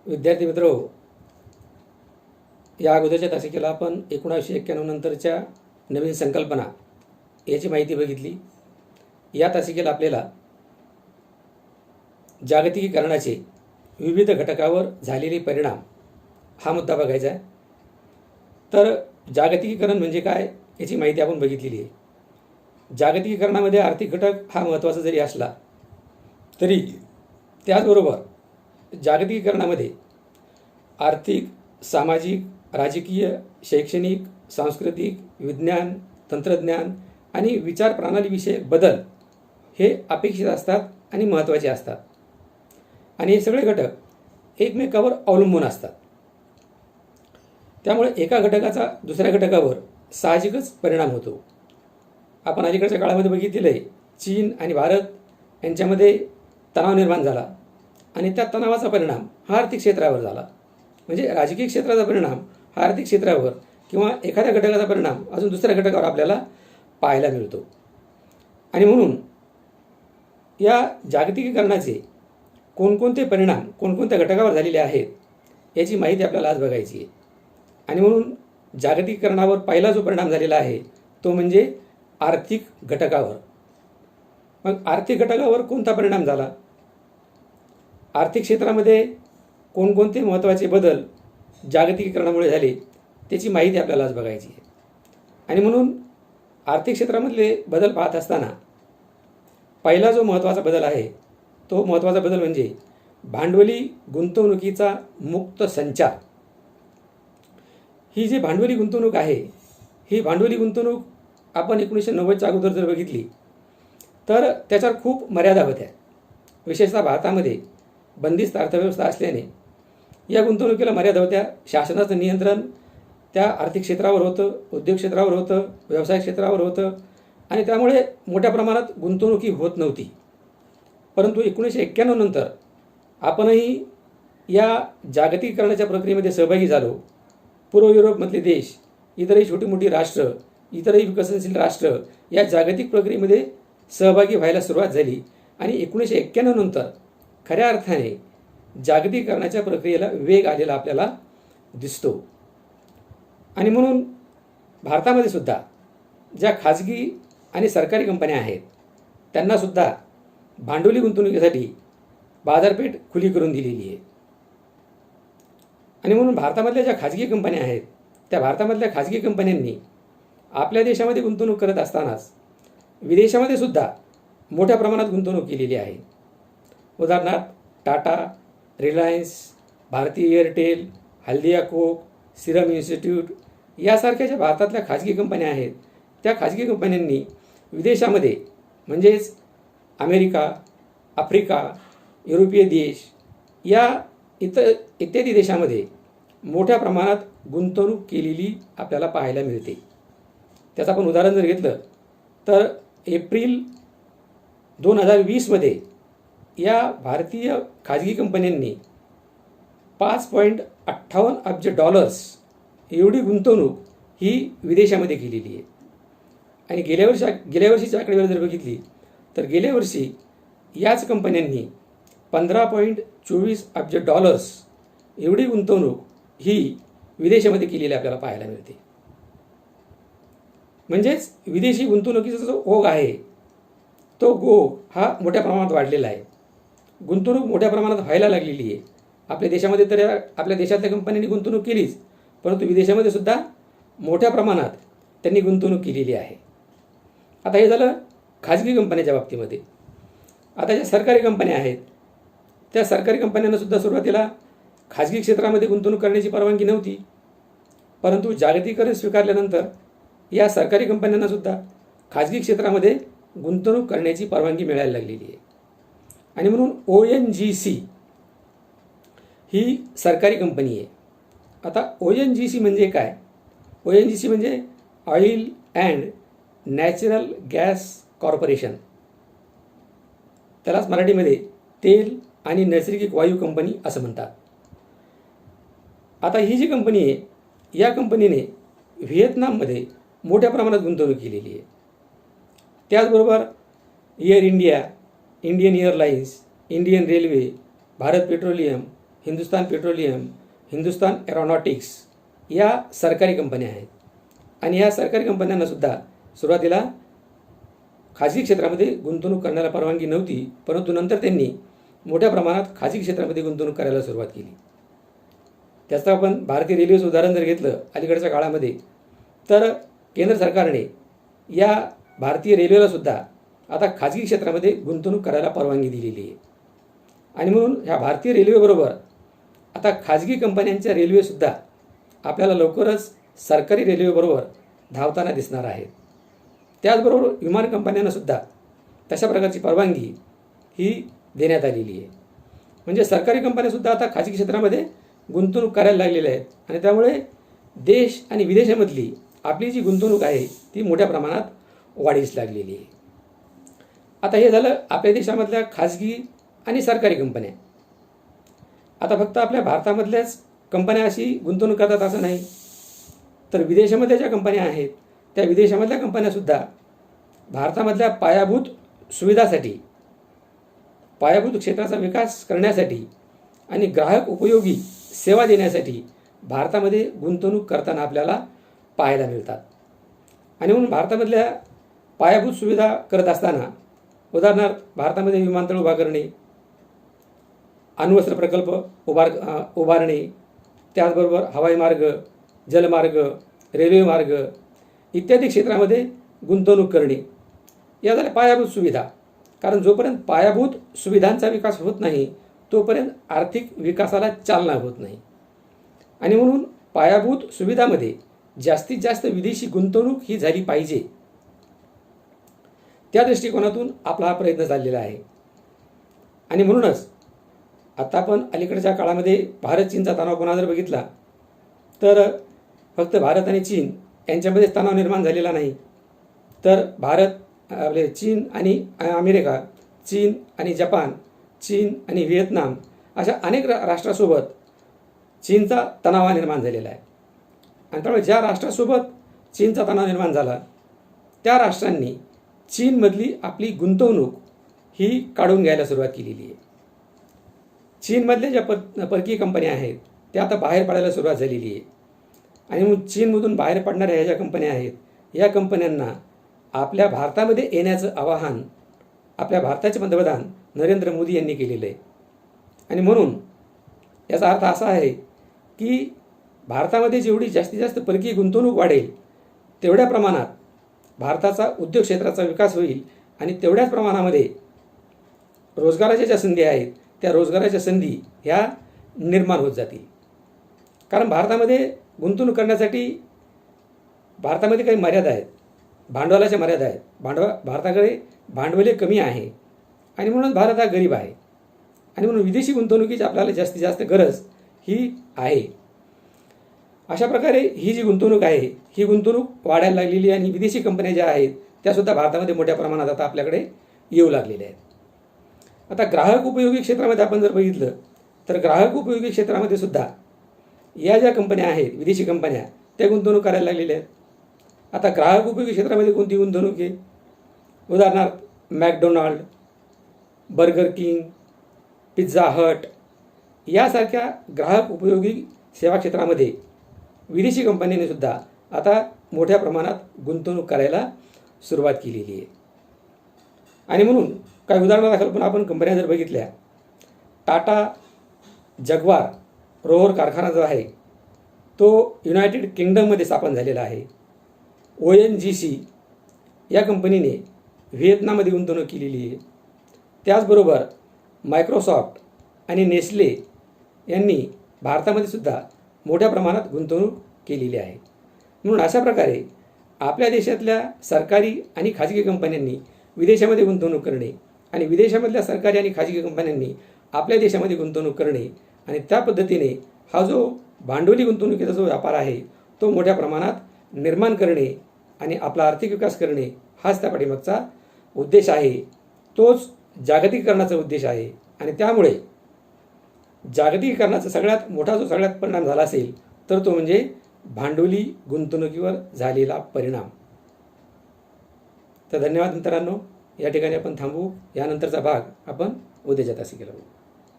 विद्यार्थी मित्र, या अगोदरच्या तासिकेला आपण 1991 नंतरच्या नवीन संकल्पना याची माहिती बघितली. या तासिकेला आपल्याला जागतिकीकरणाचे विविध घटकावर झालेले परिणाम हा मुद्दा बघायचा आहे. तर जागतिकीकरण म्हणजे काय याची माहिती आपण बघितलेली आहे. जागतिकीकरणामध्ये आर्थिक घटक हा महत्त्वाचा जरी असला तरी त्याचबरोबर जागतिकीकरणामध्ये आर्थिक, सामाजिक, राजकीय, शैक्षणिक, सांस्कृतिक, विज्ञान, तंत्रज्ञान आणि विचार प्रणालीविषयक बदल हे अपेक्षित असतात आणि महत्त्वाचे असतात. आणि हे सगळे घटक एकमेकावर अवलंबून असतात. त्यामुळे एका घटकाचा दुसऱ्या घटकावर साहजिकच परिणाम होतो. आपण अलीकडच्या काळामध्ये बघितलेलं आहे, चीन आणि भारत यांच्यामध्ये तणाव निर्माण झाला आणि त्या तणावाचा परिणाम हा आर्थिक क्षेत्रावर झाला. म्हणजे राजकीय क्षेत्राचा परिणाम हा आर्थिक क्षेत्रावर किंवा एखाद्या घटकाचा परिणाम अजून दुसऱ्या घटकावर आपल्याला पाहायला मिळतो. आणि म्हणून या जागतिकीकरणाचे कोणकोणते परिणाम कोणकोणत्या घटकावर झालेले आहेत याची माहिती आपल्याला आज बघायची आहे. आणि म्हणून जागतिकीकरणावर पहिला जो परिणाम झालेला आहे तो म्हणजे आर्थिक घटकावर. मग आर्थिक घटकावर कोणता परिणाम झाला, आर्थिक क्षेत्रामध्ये कोणकोणते महत्त्वाचे बदल जागतिकीकरणामुळे झाले त्याची माहिती आपल्याला आज बघायची आहे. आणि म्हणून आर्थिक क्षेत्रामधले बदल पाहत असताना पहिला जो महत्त्वाचा बदल आहे तो महत्त्वाचा बदल म्हणजे भांडवली गुंतवणुकीचा मुक्त संचार. ही जी भांडवली गुंतवणूक आहे, ही भांडवली गुंतवणूक आपण 1990च्या अगोदर जर बघितली तर त्याच्यावर खूप मर्यादा होत्या. विशेषतः भारतामध्ये बंदिस्त अर्थव्यवस्था असल्याने या गुंतवणुकीला मर्यादा होत्या. शासनाचं नियंत्रण त्या आर्थिक क्षेत्रावर होतं, उद्योग क्षेत्रावर होतं, व्यवसाय क्षेत्रावर होतं आणि त्यामुळे मोठ्या प्रमाणात गुंतवणुकी होत नव्हती. परंतु 1991 नंतर आपणही या जागतिकीकरणाच्या प्रक्रियेमध्ये सहभागी झालो. पूर्व युरोपमधले देश, इतरही छोटी मोठी राष्ट्र, इतरही विकसनशील राष्ट्र या जागतिक प्रक्रियेमध्ये सहभागी व्हायला सुरुवात झाली आणि 1991 नंतर खऱ्या अर्थाने जागतिकीकरणाच्या प्रक्रियेला वेग आलेला आपल्याला दिसतो. आणि म्हणून भारतामध्ये सुद्धा ज्या खाजगी आणि सरकारी कंपन्या आहेत त्यांनासुद्धा भांडवली गुंतवणुकीसाठी बाजारपेठ खुली करून दिलेली आहे. आणि म्हणून भारतामधल्या ज्या खाजगी कंपन्या आहेत त्या भारतामधल्या खाजगी कंपन्यांनी आपल्या देशामध्ये गुंतवणूक करत असतानाच विदेशामध्ये सुद्धा मोठ्या प्रमाणात गुंतवणूक केलेली आहे. उदाहरणार्थ टाटा, रिलायन्स, भारती एअरटेल, हल्दिया कोक, सिरम इन्स्टिट्यूट यासारख्या ज्या भारतातल्या खाजगी कंपन्या आहेत त्या खाजगी कंपन्यांनी विदेशामध्ये म्हणजेच अमेरिका, आफ्रिका, युरोपीय देश या इत्यादी देशामध्ये मोठ्या प्रमाणात गुंतवणूक केलेली आपल्याला पाहायला मिळते. त्याचं आपण उदाहरण जर घेतलं तर एप्रिल 2020मध्ये या भारतीय खाजगी कंपन्यांनी $5.58 अब्ज एवढी गुंतवणूक ही विदेशामध्ये केलेली आहे. आणि गेल्या वर्षीची आकडेवारी जर बघितली तर गेल्या वर्षी याच कंपन्यांनी $15.24 अब्ज एवढी गुंतवणूक ही विदेशामध्ये केलेली आपल्याला पाहायला मिळते. म्हणजेच विदेशी गुंतवणुकीचा जो ओघ आहे तो ओघ हा मोठ्या प्रमाणात वाढलेला आहे. गुंतवणूक मोठ्या प्रमाणात व्हायला लागलेली आहे. आपल्या देशामध्ये तर आपल्या देशातल्या कंपन्यांनी गुंतवणूक केलीच, परंतु विदेशामध्ये सुद्धा मोठ्या प्रमाणात त्यांनी गुंतवणूक केलेली आहे. आता हे झालं खाजगी कंपन्यांच्या बाबतीमध्ये. आता ज्या सरकारी कंपन्या आहेत त्या सरकारी कंपन्यांनासुद्धा सुरुवातीला खाजगी क्षेत्रामध्ये गुंतवणूक करण्याची परवानगी नव्हती, परंतु जागतिकीकरण स्वीकारल्यानंतर या सरकारी कंपन्यांनासुद्धा खाजगी क्षेत्रामध्ये गुंतवणूक करण्याची परवानगी मिळायला लागलेली आहे. आणि म्हणून ONGC ही सरकारी कंपनी आहे. आता ONGC म्हणजे काय? ONGC म्हणजे oil and natural gas corporation. त्यालाच मराठीमध्ये तेल आणि नैसर्गिक वायू कंपनी असं म्हणतात. आता ही जी कंपनी आहे या कंपनीने व्हिएतनाममध्ये मोठ्या प्रमाणात गुंतवणूक केलेली आहे. त्याचबरोबर air India, Indian airlines, Indian railway, Bharat petroleum Hindustan petroleum, Hindustan aeronautics या सरकारी कंपन्या आहेत. आणि या सरकारी कंपन्यांनासुद्धा सुरुवातीला खाजगी क्षेत्रामध्ये गुंतवणूक करण्याला परवानगी नव्हती, परंतु नंतर त्यांनी मोठ्या प्रमाणात खाजगी क्षेत्रामध्ये गुंतवणूक करायला सुरुवात केली. त्याचं आपण भारतीय रेल्वेचं उदाहरण जर घेतलं अलीकडच्या काळामध्ये, तर केंद्र सरकारने या भारतीय रेल्वेलासुद्धा आता खाजगी क्षेत्रामध्ये गुंतवणूक करायला परवानगी दिलेली आहे. आणि म्हणून ह्या भारतीय रेल्वेबरोबर आता खाजगी कंपन्यांच्या रेल्वेसुद्धा आपल्याला लवकरच सरकारी रेल्वेबरोबर धावताना दिसणार आहेत. त्याचबरोबर विमान कंपन्यांनासुद्धा तशा प्रकारची परवानगी ही देण्यात आलेली आहे. म्हणजे सरकारी कंपन्यासुद्धा आता खाजगी क्षेत्रामध्ये गुंतवणूक करायला लागलेल्या आहेत. आणि त्यामुळे देश आणि विदेशामधली आपली जी गुंतवणूक आहे ती मोठ्या प्रमाणात वाढीस लागलेली आहे. आता हे झालं आपल्या देशामधल्या खाजगी आणि सरकारी कंपन्या. आता फक्त आपल्या भारतामधल्याच कंपन्या अशी गुंतवणूक करतात असं नाही, तर विदेशामधल्या ज्या कंपन्या आहेत त्या विदेशामधल्या कंपन्यासुद्धा भारतामधल्या पायाभूत सुविधासाठी, पायाभूत क्षेत्राचा विकास करण्यासाठी आणि ग्राहक उपयोगी सेवा देण्यासाठी भारतामध्ये गुंतवणूक करताना आपल्याला पाहायला मिळतात. आणि म्हणून भारतामधल्या पायाभूत सुविधा करत असताना उदाहरणार्थ भारतामध्ये विमानतळ उभा करणे, अण्वस्त्र प्रकल्प उभारणे, त्याचबरोबर हवाई मार्ग, जलमार्ग, रेल्वे मार्ग इत्यादी क्षेत्रामध्ये गुंतवणूक करणे या झाल्या पायाभूत सुविधा. कारण जोपर्यंत पायाभूत सुविधांचा विकास होत नाही तोपर्यंत आर्थिक विकासाला चालना होत नाही. आणि म्हणून पायाभूत सुविधामध्ये जास्तीत जास्त विदेशी गुंतवणूक ही झाली पाहिजे, त्या दृष्टिकोनातून आपला हा प्रयत्न चाललेला आहे. आणि म्हणूनच आता आपण अलीकडच्या काळामध्ये भारत चीनचा तणाव पुन्हा जर बघितला तर फक्त भारत आणि चीन यांच्यामध्येच तणाव निर्माण झालेला नाही, तर भारत आपले चीन आणि अमेरिका, चीन आणि जपान, चीन आणि व्हिएतनाम अशा अनेक राष्ट्रासोबत चीनचा तणाव निर्माण झालेला आहे. आणि त्यामुळे ज्या राष्ट्रासोबत चीनचा तणाव निर्माण झाला त्या राष्ट्रांनी चीनमधली आपली गुंतवणूक ही काढून घ्यायला सुरुवात केलेली आहे. चीनमधल्या ज्या परकीय कंपन्या आहेत त्या आता बाहेर पडायला सुरुवात झालेली आहे. आणि मग चीनमधून बाहेर पडणाऱ्या ह्या ज्या कंपन्या आहेत या कंपन्यांना आपल्या भारतामध्ये येण्याचं आवाहन आपल्या भारताचे पंतप्रधान नरेंद्र मोदी यांनी केलेलं आहे. आणि म्हणून याचा अर्थ असा आहे की भारतामध्ये जेवढी जास्तीत जास्त परकीय गुंतवणूक वाढेल तेवढ्या प्रमाणात भारताचा उद्योग क्षेत्राचा विकास होईल आणि तेवढ्याच प्रमाणामध्ये रोजगाराच्या ज्या संधी आहेत त्या रोजगाराच्या संधी ह्या निर्माण होत जातील. कारण भारतामध्ये गुंतवणूक करण्यासाठी भारतामध्ये काही मर्यादा आहेत, भांडवलाच्या मर्यादा आहेत. भारताकडे भांडवले कमी आहे आणि म्हणून भारत हा गरीब आहे. आणि म्हणून विदेशी गुंतवणुकीची आपल्याला जास्तीत जास्त गरज ही आहे. अशा प्रकारे ही जी गुंतवणूक आहे ही गुंतवणूक वाढायला लागलेली आहे आणि विदेशी कंपन्या ज्या आहेत त्यासुद्धा भारतामध्ये मोठ्या प्रमाणात आता आपल्याकडे येऊ लागलेल्या आहेत. आता ग्राहक उपयोगी क्षेत्रामध्ये आपण जर बघितलं तर ग्राहक उपयोगी क्षेत्रामध्ये सुद्धा या ज्या कंपन्या आहेत विदेशी कंपन्या त्या गुंतवणूक करायला लागलेल्या आहेत. आता ग्राहक उपयोगी क्षेत्रामध्ये कोणती गुंतवणूक आहे? उदाहरणार्थ McDonald, burger king, Pizza Hut यासारख्या ग्राहक उपयोगी सेवा क्षेत्रामध्ये विदेशी कंपन्यांनी सुद्धा आता मोठ्या प्रमाणात गुंतवणूक करायला सुरुवात केलेली आहे. आणि म्हणून काही उदाहरणादाखल पण आपण कंपन्या जर बघितल्या, टाटा जगवार रोव्हर कारखाना जो आहे तो युनायटेड किंगडममध्ये स्थापन झालेला आहे. ONGC या कंपनीने व्हिएतनाममध्ये गुंतवणूक केलेली आहे. त्याचबरोबर मायक्रोसॉफ्ट आणि नेस्ले यांनी भारतामध्ये सुद्धा मोठ्या प्रमाणात गुंतवणूक केलेली आहे. म्हणून अशा प्रकारे आपल्या देशातल्या सरकारी आणि खाजगी कंपन्यांनी विदेशामध्ये गुंतवणूक करणे आणि विदेशामधल्या सरकारी आणि खाजगी कंपन्यांनी आपल्या देशामध्ये गुंतवणूक करणे आणि त्या पद्धतीने हा जो भांडवली गुंतवणुकीचा जो व्यापार आहे तो मोठ्या प्रमाणात निर्माण करणे आणि आपला आर्थिक विकास करणे हाच त्या पाठीमागचा उद्देश आहे. तोच जागतिकीकरणाचा उद्देश आहे. आणि त्यामुळे जागतिकीकरणाचा सगळ्यात मोठा जो सगळ्यात परिणाम झाला असेल तर तो म्हणजे भांडवली गुंतवणुकीवर झालेला परिणाम. तर धन्यवाद मित्रांनो, या ठिकाणी आपण थांबू. यानंतरचा भाग आपण उद्याच्या तासिकेला बघू.